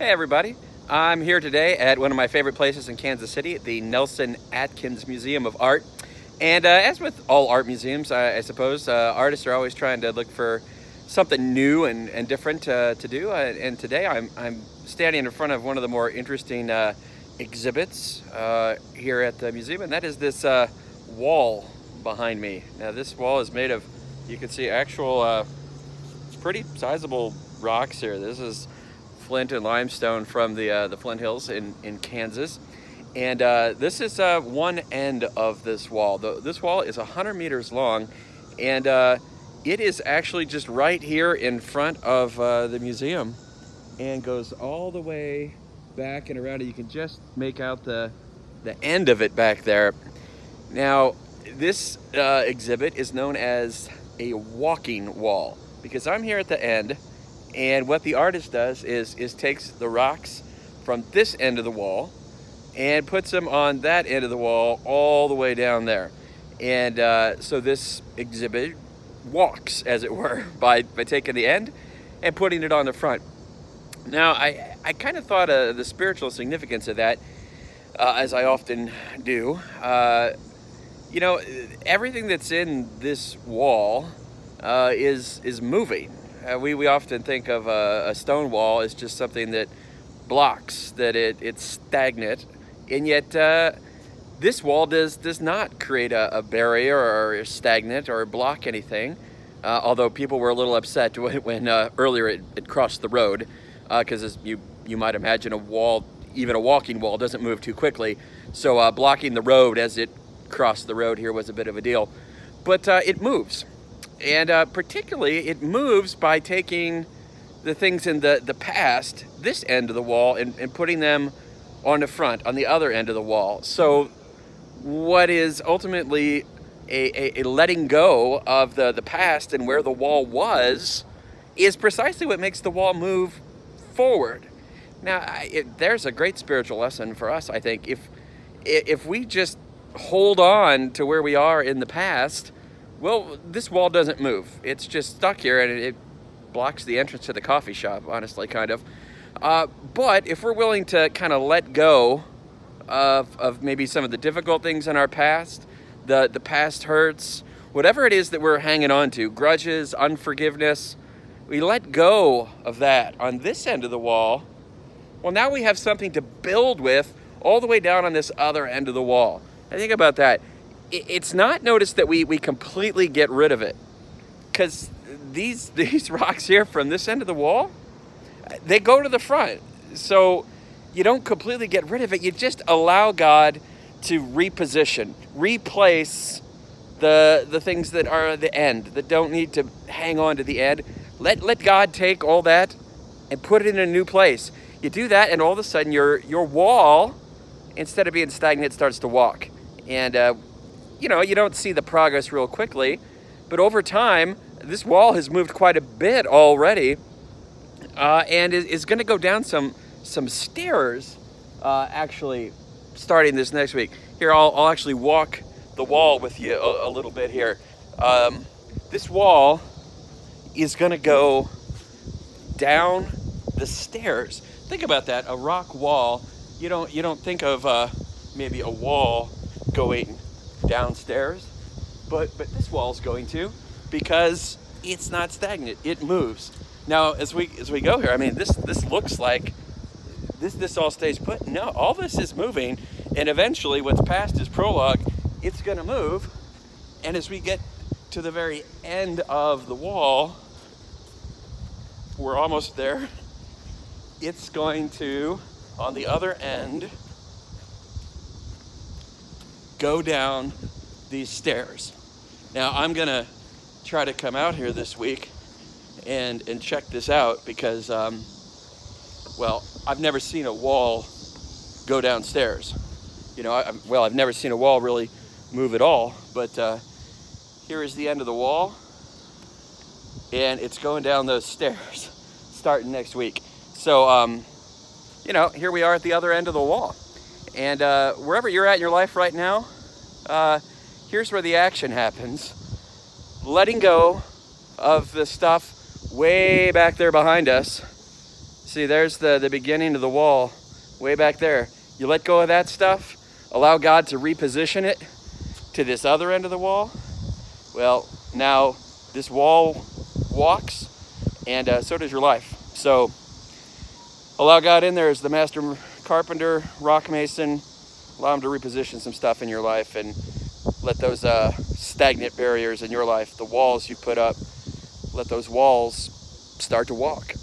Hey everybody, I'm here today at one of my favorite places in Kansas City, the Nelson-Atkins Museum of Art. And as with all art museums, I suppose, artists are always trying to look for something new and different to do. And today I'm standing in front of one of the more interesting exhibits here at the museum, and that is this wall behind me. Now this wall is made of, you can see, actual pretty sizable rocks here. This is flint and limestone from the Flint Hills in Kansas. And this is one end of this wall. This wall is 100 meters long, and it is actually just right here in front of the museum and goes all the way back and around. You can just make out the end of it back there. Now, this exhibit is known as a walking wall because I'm here at the end, and what the artist does is takes the rocks from this end of the wall and puts them on that end of the wall all the way down there. And so this exhibit walks, as it were, by taking the end and putting it on the front. Now, I kind of thought of the spiritual significance of that, as I often do. You know, everything that's in this wall is moving. We often think of a stone wall as just something that blocks, that it's stagnant, and yet this wall does not create a barrier or is stagnant or block anything, although people were a little upset when earlier it crossed the road, because as you might imagine, a wall, even a walking wall, doesn't move too quickly, so blocking the road as it crossed the road here was a bit of a deal. But it moves. And particularly, it moves by taking the things in the past, this end of the wall, and putting them on the front, on the other end of the wall. So what is ultimately a letting go of the past and where the wall was is precisely what makes the wall move forward. Now, there's a great spiritual lesson for us, I think. If we just hold on to where we are in the past, well, this wall doesn't move. It's just stuck here, and it blocks the entrance to the coffee shop, honestly, kind of. But if we're willing to kind of let go of maybe some of the difficult things in our past, the past hurts, whatever it is that we're hanging on to, grudges, unforgiveness, we let go of that on this end of the wall, well, now we have something to build with all the way down on this other end of the wall. I think about that. It's not noticed that we completely get rid of it, because these rocks here from this end of the wall, they go to the front. So you don't completely get rid of it. You just allow God to reposition, replace the things that are at the end, that don't need to hang on to the end. Let God take all that and put it in a new place. You do that, and all of a sudden your wall, instead of being stagnant, starts to walk. And you know, you don't see the progress real quickly, but over time, this wall has moved quite a bit already, and is going to go down some stairs, actually, starting this next week. Here, I'll actually walk the wall with you a little bit here. This wall is going to go down the stairs. Think about that, a rock wall. You don't think of maybe a wall going downstairs, but this wall's going to, because it's not stagnant, it moves. Now as we go here, I mean, this looks like this all stays put. No, all this is moving, and eventually what's past is prologue, it's going to move. And as we get to the very end of the wall, we're almost there, it's going to, on the other end, go down these stairs. Now I'm gonna try to come out here this week and check this out, because well, I've never seen a wall go downstairs. You know, I've never seen a wall really move at all, but here is the end of the wall, and it's going down those stairs starting next week. So you know, here we are at the other end of the wall. And wherever you're at in your life right now, here's where the action happens. Letting go of the stuff way back there behind us, See, there's the beginning of the wall way back there. You let go of that stuff, allow God to reposition it to this other end of the wall. Well, now this wall walks, and so does your life. So allow God in there as the master carpenter, rock mason. Allow him to reposition some stuff in your life, and let those stagnant barriers in your life, the walls you put up, let those walls start to walk.